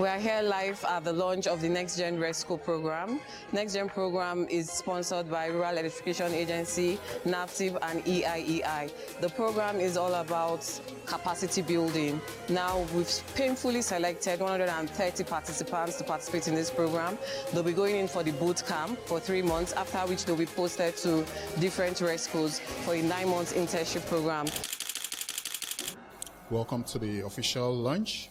We are here live at the launch of the Next Gen Resco program. Next Gen program is sponsored by Rural Electrification Agency, NAPTIP, and EIEI. The program is all about capacity building. Now, we've painfully selected 130 participants to participate in this program. They'll be going in for the boot camp for 3 months, after which they'll be posted to different Rescos for a 9-month internship program. Welcome to the official launch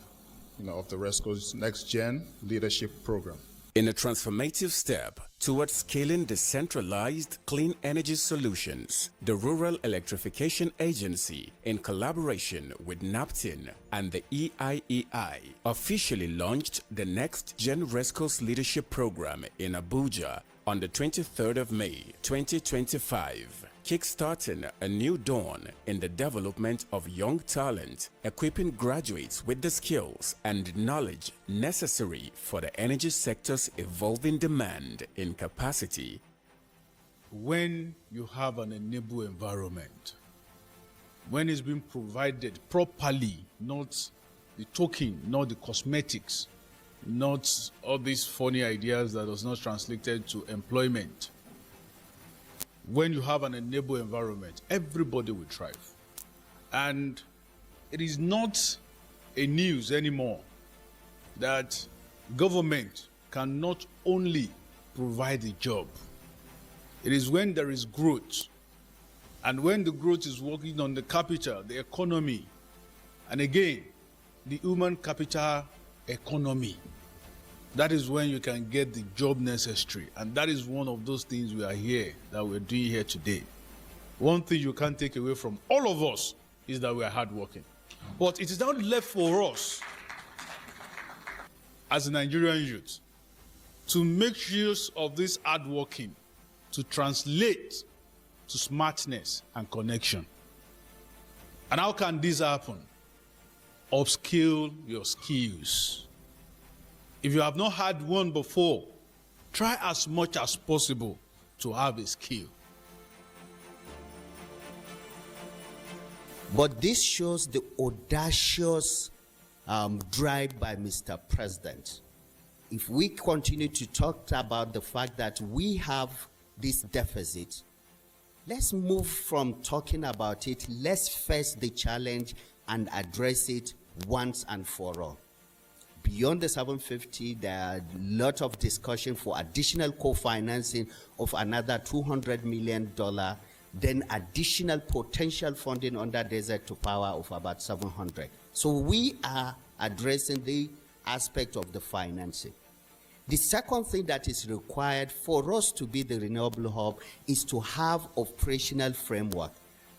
of the Resco's Next Gen Leadership Program. In a transformative step towards scaling decentralized clean energy solutions, the Rural Electrification Agency, in collaboration with NAPTIP and the EIEI, officially launched the Next Gen Resco's Leadership Program in Abuja on the 23rd of May 2025, kickstarting a new dawn in the development of young talent, equipping graduates with the skills and knowledge necessary for the energy sector's evolving demand in capacity. When you have an enable environment, when it's being provided properly, not the token, not the cosmetics, not all these funny ideas that was not translated to employment. When you have an enable environment, everybody will thrive. And it is not a news anymore that government can not only provide a job. It is when there is growth, and when the growth is working on the capital, the economy, and again, the human capital economy, that is when you can get the job necessary. And that is one of those things we're doing here today. One thing you can't take away from all of us is that we are hardworking. But it is now left for us as a Nigerian youth to make use of this hardworking to translate to smartness and connection. And how can this happen? Upskill your skills. If you have not had one before, try as much as possible to have a skill. But this shows the audacious drive by Mr. President. If we continue to talk about the fact that we have this deficit, let's move from talking about it. Let's face the challenge and address it once and for all. Beyond the 750, there are a lot of discussion for additional co-financing of another $200 million, then additional potential funding under Desert to Power of about 700. So we are addressing the aspect of the financing. The second thing that is required for us to be the renewable hub is to have operational framework,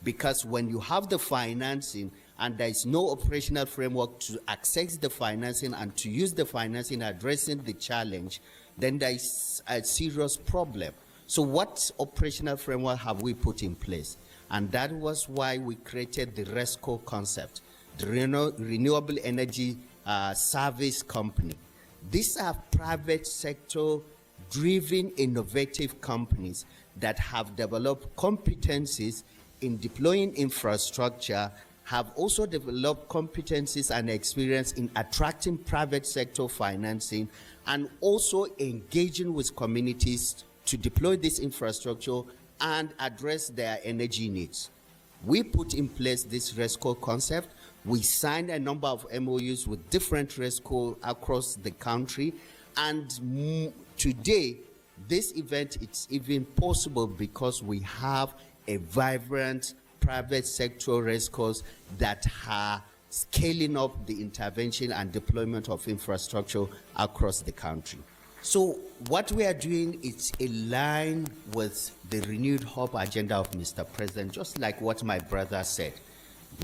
because when you have the financing and there is no operational framework to access the financing and to use the financing addressing the challenge, then there is a serious problem. So what operational framework have we put in place? And that was why we created the Resco concept, the Renewable Energy Service Company. These are private sector driven innovative companies that have developed competencies in deploying infrastructure, have also developed competencies and experience in attracting private sector financing, and also engaging with communities to deploy this infrastructure and address their energy needs. We put in place this Resco concept. We signed a number of MOUs with different Resco across the country, and today this event is even possible because we have a vibrant private sector Rescos that are scaling up the intervention and deployment of infrastructure across the country. So what we are doing is aligned with the renewed hope agenda of Mr. President, just like what my brother said.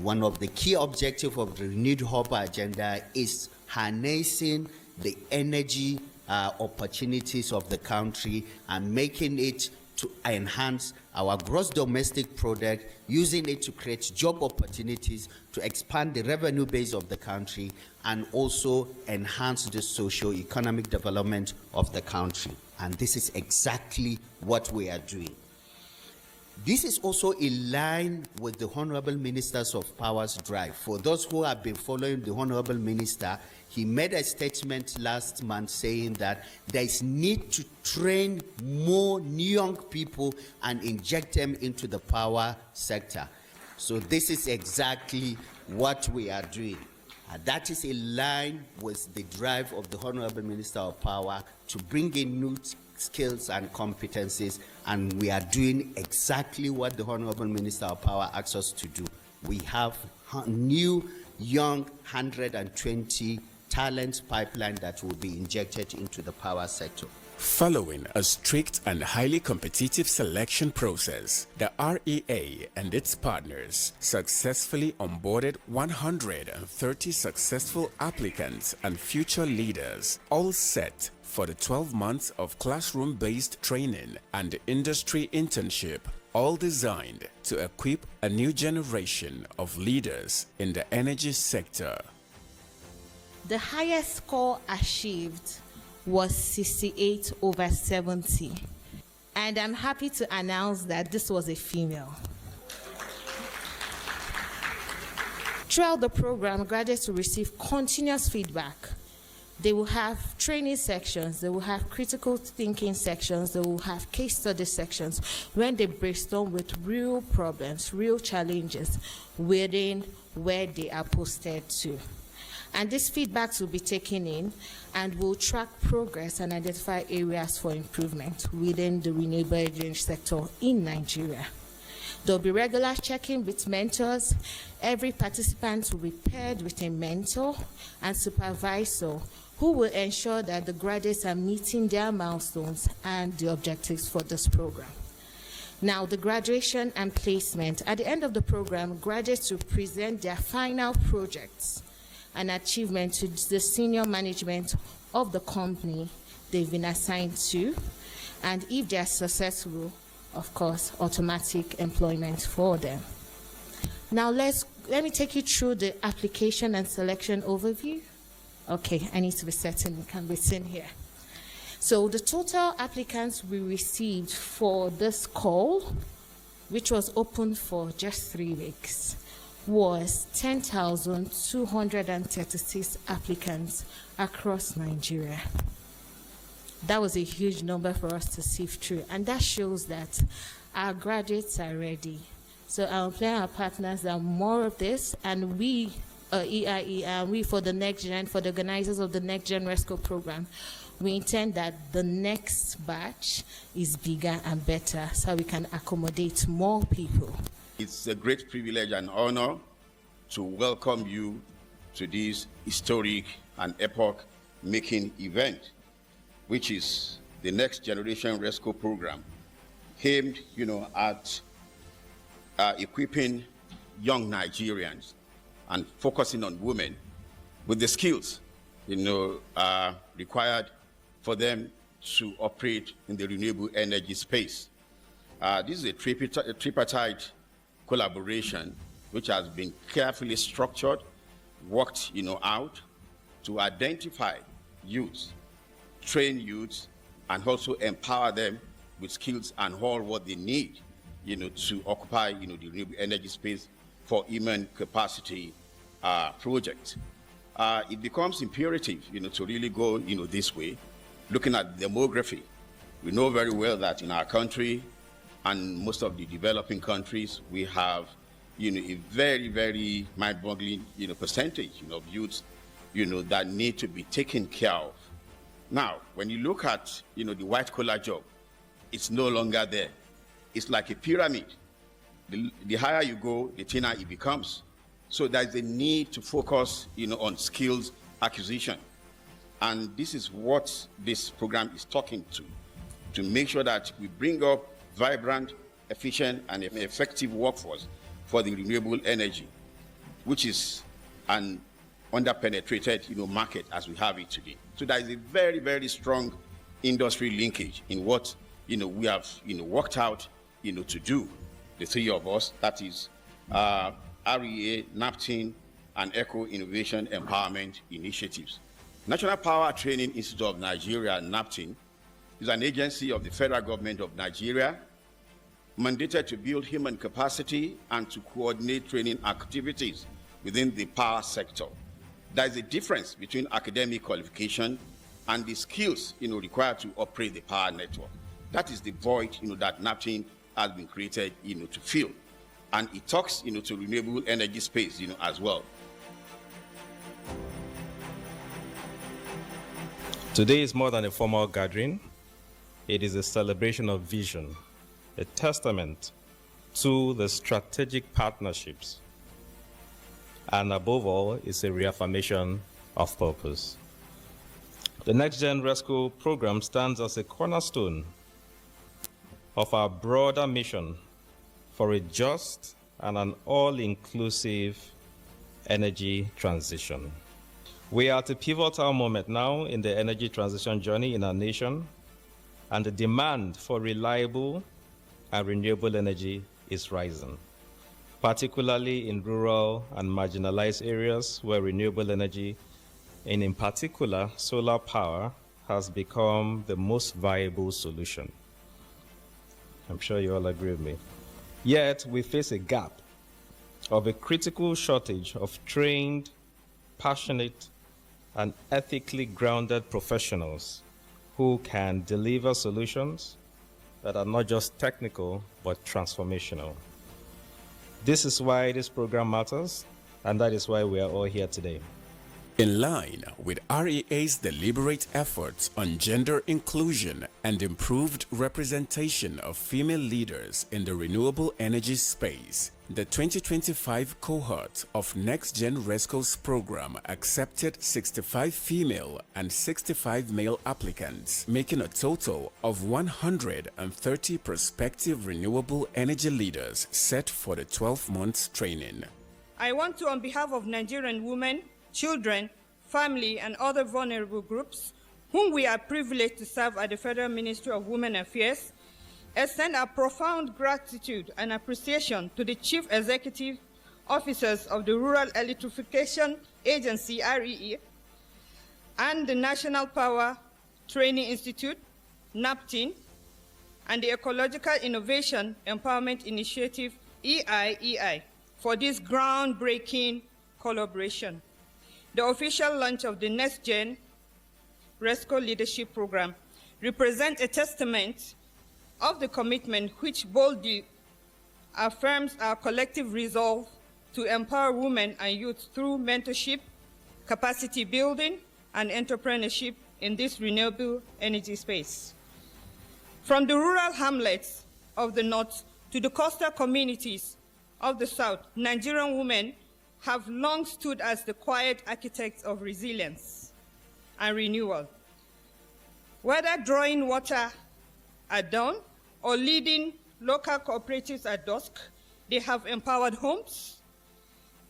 One of the key objectives of the renewed hope agenda is harnessing the energy opportunities of the country and making it to enhance our gross domestic product, using it to create job opportunities, to expand the revenue base of the country, and also enhance the socio-economic development of the country. And this is exactly what we are doing. This is also in line with the Honorable Minister's of Power's drive. For those who have been following the Honorable Minister, he made a statement last month saying that there is need to train more young people and inject them into the power sector. So this is exactly what we are doing. That is in line with the drive of the Honorable Minister of Power to bring in new skills and competencies, and we are doing exactly what the Honorable Minister of Power asks us to do. We have new, young, 120 talent pipeline that will be injected into the power sector. Following a strict and highly competitive selection process, the REA and its partners successfully onboarded 130 successful applicants and future leaders, all set for the 12 months of classroom-based training and industry internship, all designed to equip a new generation of leaders in the energy sector. The highest score achieved was 68 over 70. And I'm happy to announce that this was a female. Throughout the program, graduates will receive continuous feedback. They will have training sections, they will have critical thinking sections, they will have case study sections when they brainstorm with real problems, real challenges within where they are posted to. And these feedbacks will be taken in and will track progress and identify areas for improvement within the renewable energy sector in Nigeria. There will be regular check-in with mentors. Every participant will be paired with a mentor and supervisor who will ensure that the graduates are meeting their milestones and the objectives for this program. Now, the graduation and placement. At the end of the program, graduates will present their final projects and achievement to the senior management of the company they've been assigned to, and if they are successful, of course, automatic employment for them. Now let me take you through the application and selection overview. Okay, I need to be certain it can be seen here. So the total applicants we received for this call, which was open for just 3 weeks, was 10,236 applicants across Nigeria. That was a huge number for us to sift through, and that shows that our graduates are ready. So our employer partners are more of this, and we, EIE, and we for the Next Gen, for the organizers of the Next Gen Resco program, we intend that the next batch is bigger and better so we can accommodate more people. It's a great privilege and honor to welcome you to this historic and epoch-making event, which is the Next Generation Resco program, aimed, at equipping young Nigerians and focusing on women with the skills, required for them to operate in the renewable energy space. This is a tripartite collaboration which has been carefully structured, worked out to identify youths, train youths, and also empower them with skills and all what they need to occupy the renewable energy space for human capacity projects. It becomes imperative to really go this way, looking at demography. We know very well that in our country and most of the developing countries, we have a very, very mind-boggling percentage of youths that need to be taken care of. Now, when you look at the white-collar job, it's no longer there. It's like a pyramid. The higher you go, the thinner it becomes. So there's a need to focus on skills acquisition. And this is what this program is talking to make sure that we bring up vibrant, efficient, and effective workforce for the renewable energy, which is an underpenetrated market as we have it today. So there is a very, very strong industry linkage in what we have worked out to do, the three of us, that is REA, NAPTIN, and Eco Innovation Empowerment Initiatives. National Power Training Institute of Nigeria, NAPTIN, is an agency of the federal government of Nigeria mandated to build human capacity and to coordinate training activities within the power sector. There is a difference between academic qualification and the skills required to operate the power network. That is the void that NAPTIN has been created to fill. And it talks to renewable energy space as well. Today is more than a formal gathering. It is a celebration of vision, a testament to the strategic partnerships, and above all, it's a reaffirmation of purpose. The Next Gen Resco program stands as a cornerstone of our broader mission for a just and an all-inclusive energy transition. We are at a pivotal moment now in the energy transition journey in our nation, and the demand for reliable and renewable energy is rising, particularly in rural and marginalized areas where renewable energy, and in particular solar power, has become the most viable solution. I'm sure you all agree with me. Yet we face a gap of a critical shortage of trained, passionate, and ethically grounded professionals who can deliver solutions that are not just technical, but transformational. This is why this program matters, and that is why we are all here today. In line with REA's deliberate efforts on gender inclusion and improved representation of female leaders in the renewable energy space, the 2025 cohort of Next Gen Resco's program accepted 65 female and 65 male applicants, making a total of 130 prospective renewable energy leaders set for the 12 months training. I want to, on behalf of Nigerian women, children, family, and other vulnerable groups whom we are privileged to serve at the Federal Ministry of Women Affairs, extend our profound gratitude and appreciation to the Chief Executive Officers of the Rural Electrification Agency, REE, and the National Power Training Institute, NAPTIN, and the Ecological Innovation Empowerment Initiative, EIEI, for this groundbreaking collaboration. The official launch of the Next Gen Resco Leadership Program represents a testament of the commitment which boldly affirms our collective resolve to empower women and youth through mentorship, capacity building, and entrepreneurship in this renewable energy space. From the rural hamlets of the north to the coastal communities of the south, Nigerian women have long stood as the quiet architects of resilience and renewal. Whether drawing water at dawn or leading local cooperatives at dusk, they have empowered homes,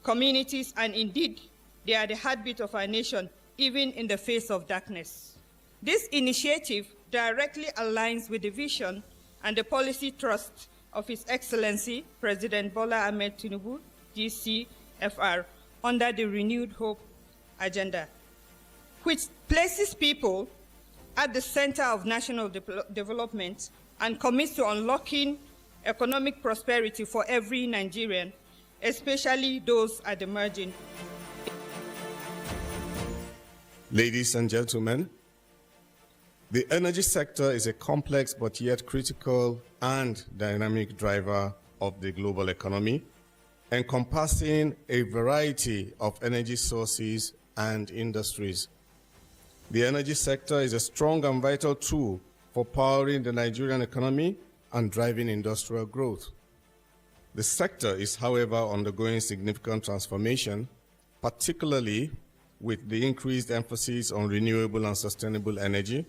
communities, and indeed, they are the heartbeat of our nation, even in the face of darkness. This initiative directly aligns with the vision and the policy thrust of His Excellency, President Bola Ahmed Tinubu, GCFR, under the Renewed Hope Agenda, which places people at the center of national development and commits to unlocking economic prosperity for every Nigerian, especially those at the margin. Ladies and gentlemen, the energy sector is a complex but yet critical and dynamic driver of the global economy, encompassing a variety of energy sources and industries. The energy sector is a strong and vital tool for powering the Nigerian economy and driving industrial growth. The sector is, however, undergoing significant transformation, particularly with the increased emphasis on renewable and sustainable energy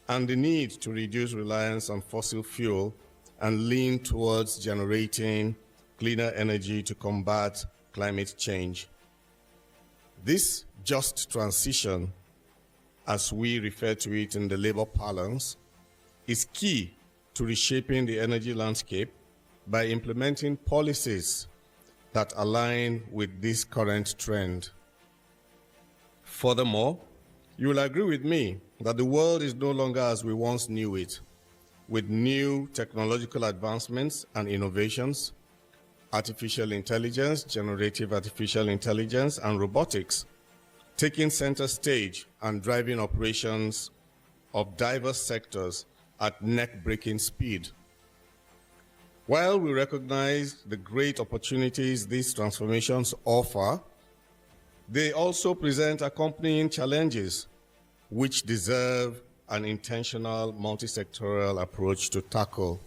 and the need to reduce reliance on fossil fuel and lean towards generating cleaner energy to combat climate change. This just transition, as we refer to it in the labor parlance, is key to reshaping the energy landscape by implementing policies that align with this current trend. Furthermore, you will agree with me that the world is no longer as we once knew it. with new technological advancements and innovations, artificial intelligence, generative artificial intelligence, and robotics, taking center stage and driving operations of diverse sectors at neck-breaking speed. While we recognize the great opportunities these transformations offer, they also present accompanying challenges which deserve an intentional multi-sectoral approach to tackle.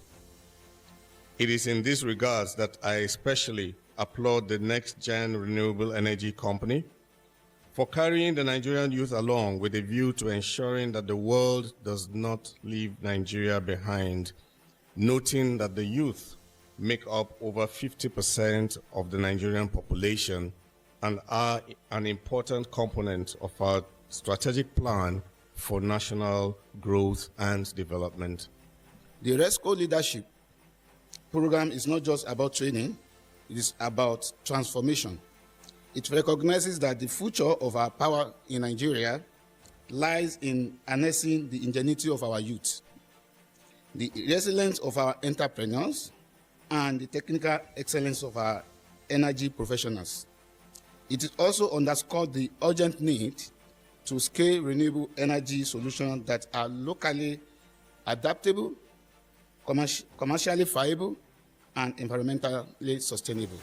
It is in these regards that I especially applaud the next-gen renewable energy company for carrying the Nigerian youth along with a view to ensuring that the world does not leave Nigeria behind, noting that the youth make up over 50% of the Nigerian population and are an important component of our strategic plan for national growth and development. The Resco leadership program is not just about training, it is about transformation. It recognizes that the future of our power in Nigeria lies in harnessing the ingenuity of our youth, the resilience of our entrepreneurs, and the technical excellence of our energy professionals. It is also underscored the urgent need to scale renewable energy solutions that are locally adaptable, commercially viable, and environmentally sustainable.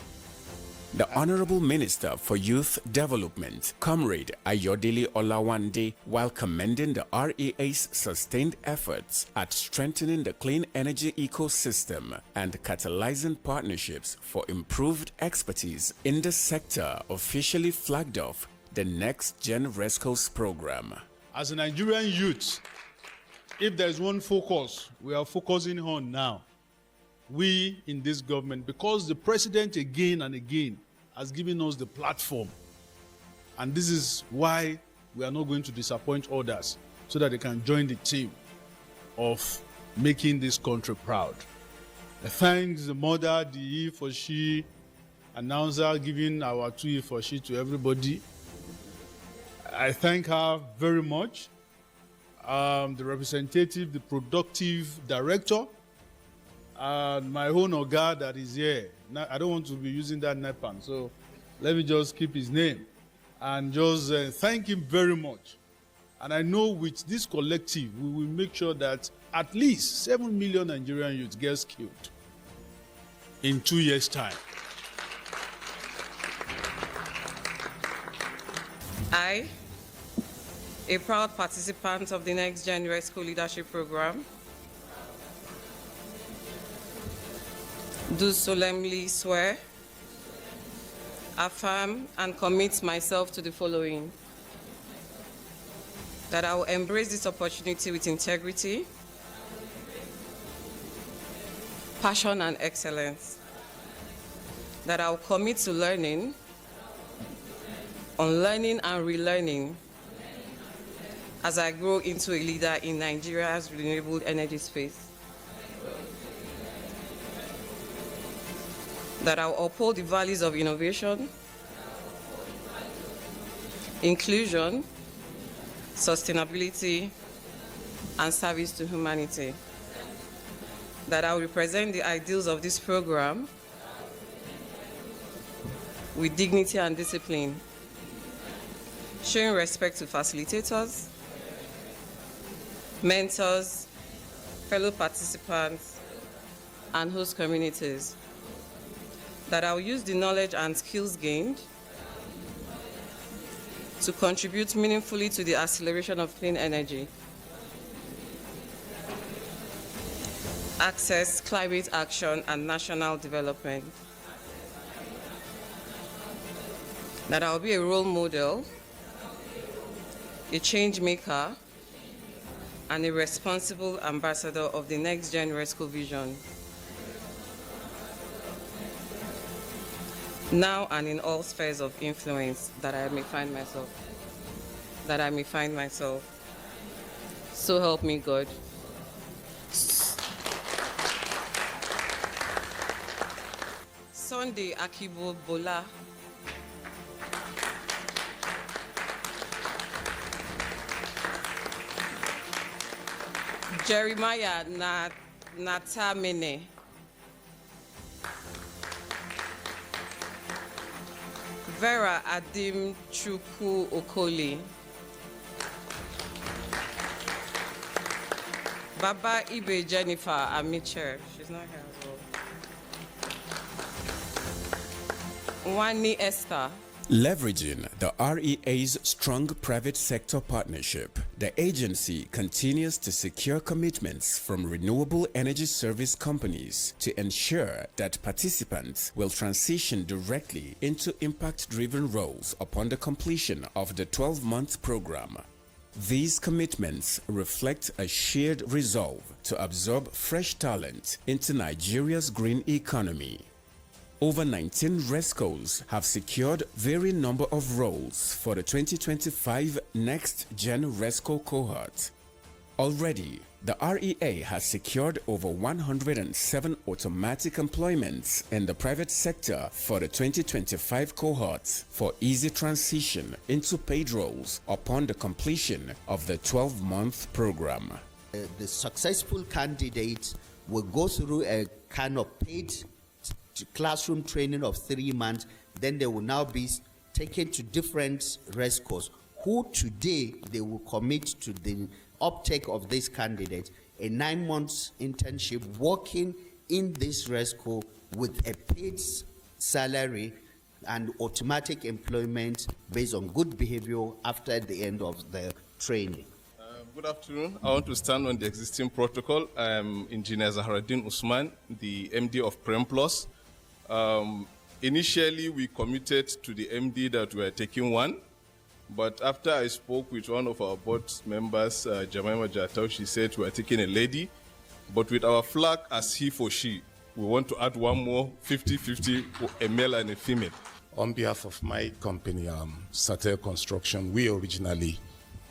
The Honorable Minister for Youth Development, Comrade Ayodele Olawande, while commending the REA's sustained efforts at strengthening the clean energy ecosystem and catalyzing partnerships for improved expertise in the sector, officially flagged off the Next Gen Resco's program. As a Nigerian youth, if there is one focus we are focusing on now, we in this government, because the president again and again has given us the platform, and this is why we are not going to disappoint others, so that they can join the team of making this country proud. I thank the mother, the he for she announcer, giving our 2 he for she to everybody. I thank her very much. The representative, the productive director, and my own Oga that is here. Now, I don't want to be using that NEPAN, so let me just keep his name and just thank him very much. And I know with this collective, we will make sure that at least 7 million Nigerian youths get skilled in 2 years' time. I, a proud participant of the Next Gen Resco Leadership Program, do solemnly swear, affirm, and commit myself to the following: that I will embrace this opportunity with integrity, passion, and excellence, that I will commit to learning, unlearning, and relearning as I grow into a leader in Nigeria's renewable energy space, that I will uphold the values of innovation, inclusion, sustainability, and service to humanity, that I will represent the ideals of this program with dignity and discipline, showing respect to facilitators, mentors, fellow participants, and host communities, that I will use the knowledge and skills gained to contribute meaningfully to the acceleration of clean energy, access, climate action, and national development, that I will be a role model, a change maker, and a responsible ambassador of the Next Gen Resco vision, now and in all spheres of influence that I may find myself. So help me God. Sunday Akibo Bola. Jeremiah Natamine. Vera Adim Chukwu Okoli. Baba Ibe Jennifer Amiche. She's not here as well. Wani Esther. Leveraging the REA's strong private sector partnership, the agency continues to secure commitments from renewable energy service companies to ensure that participants will transition directly into impact-driven roles upon the completion of the 12-month program. These commitments reflect a shared resolve to absorb fresh talent into Nigeria's green economy. Over 19 Rescos have secured varying number of roles for the 2025 Next Gen Resco cohort. Already, the REA has secured over 107 automatic employments in the private sector for the 2025 cohort for easy transition into paid roles upon the completion of the 12-month program. The successful candidate will go through a kind of paid classroom training of 3 months. Then they will now be taken to different Rescos, who today they will commit to the uptake of this candidate, a 9 months internship working in this Resco with a paid salary and automatic employment based on good behavior after the end of the training. Good afternoon. I want to stand on the existing protocol. I am Engineer Zahraddin Usman, the MD of Prem Plus. Initially, we committed to the MD that we are taking one, but after I spoke with one of our board members, Jemima Jatau, she said we are taking a lady, but with our flag as he for she, we want to add one more 50-50, a male and a female. On behalf of my company, Satel Construction, we originally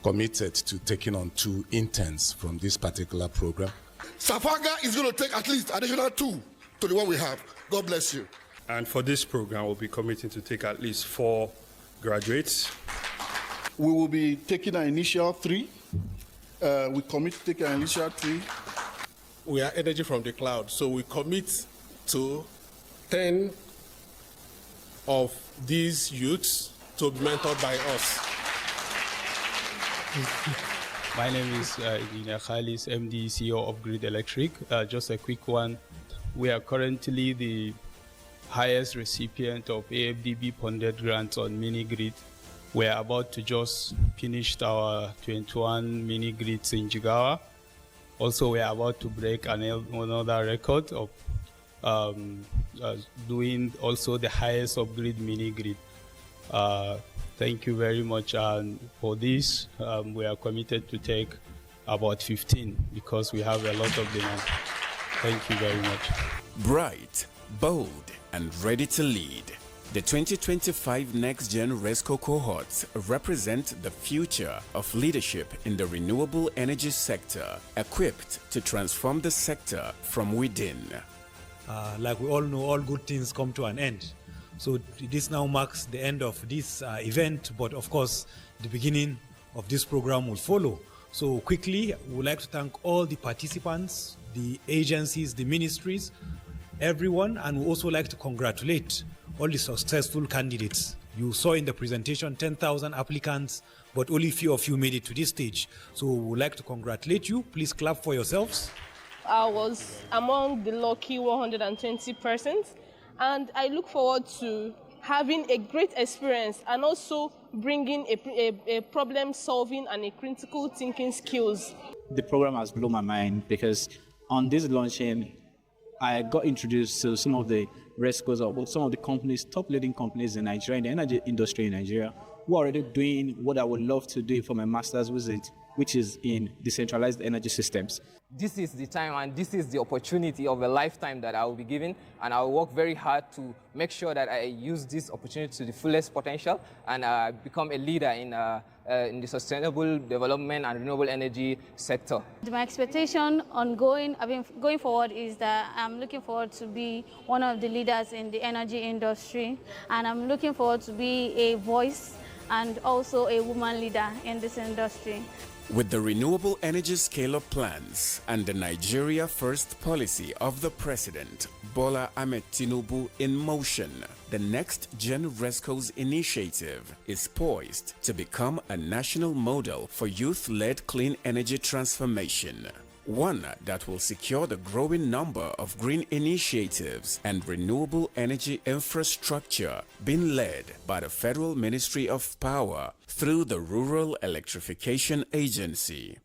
committed to taking on 2 interns from this particular program. Safaga is going to take at least additional 2 to the one we have. God bless you. And for this program, we'll be committing to take at least 4 graduates. We will be taking an initial 3. We commit to take an initial 3. We are energy from the cloud, so we commit to 10 of these youths to be mentored by us. My name is Engineer Khalis, MD, CEO of Grid Electric. Just a quick one. We are currently the highest recipient of AFDB funded grants on mini grid. We are about to just finish our 21 mini grids in Jigawa. Also, we are about to break another record of doing also the highest of grid mini grid. Thank you very much. And for this, we are committed to take about 15 because we have a lot of demand. Thank you very much. Bright, bold, and ready to lead. The 2025 Next Gen Resco cohorts represent the future of leadership in the renewable energy sector, equipped to transform the sector from within. Like we all know, all good things come to an end. So this now marks the end of this event, but of course, the beginning of this program will follow. So quickly, we would like to thank all the participants, the agencies, the ministries, everyone, and we also like to congratulate all the successful candidates. You saw in the presentation 10,000 applicants, but only few of you made it to this stage. So we would like to congratulate you. Please clap for yourselves. I was among the lucky 120 persons, and I look forward to having a great experience and also bringing a problem solving and a critical thinking skills. The program has blown my mind because on this launching, I got introduced to some of the Rescos of some of the companies, top leading companies in Nigeria, in the energy industry in Nigeria, who are already doing what I would love to do for my master's visit, which is in decentralized energy systems. This is the time and this is the opportunity of a lifetime that I will be given, and I will work very hard to make sure that I use this opportunity to the fullest potential and become a leader in the sustainable development and renewable energy sector. My expectation on going forward is that I'm looking forward to be one of the leaders in the energy industry, and I'm looking forward to be a voice and also a woman leader in this industry. With the renewable energy scale-up plans and the Nigeria First policy of the President, Bola Ahmed Tinubu, in motion, the Next Gen Resco's initiative is poised to become a national model for youth-led clean energy transformation. One that will secure the growing number of green initiatives and renewable energy infrastructure being led by the Federal Ministry of Power through the Rural Electrification Agency.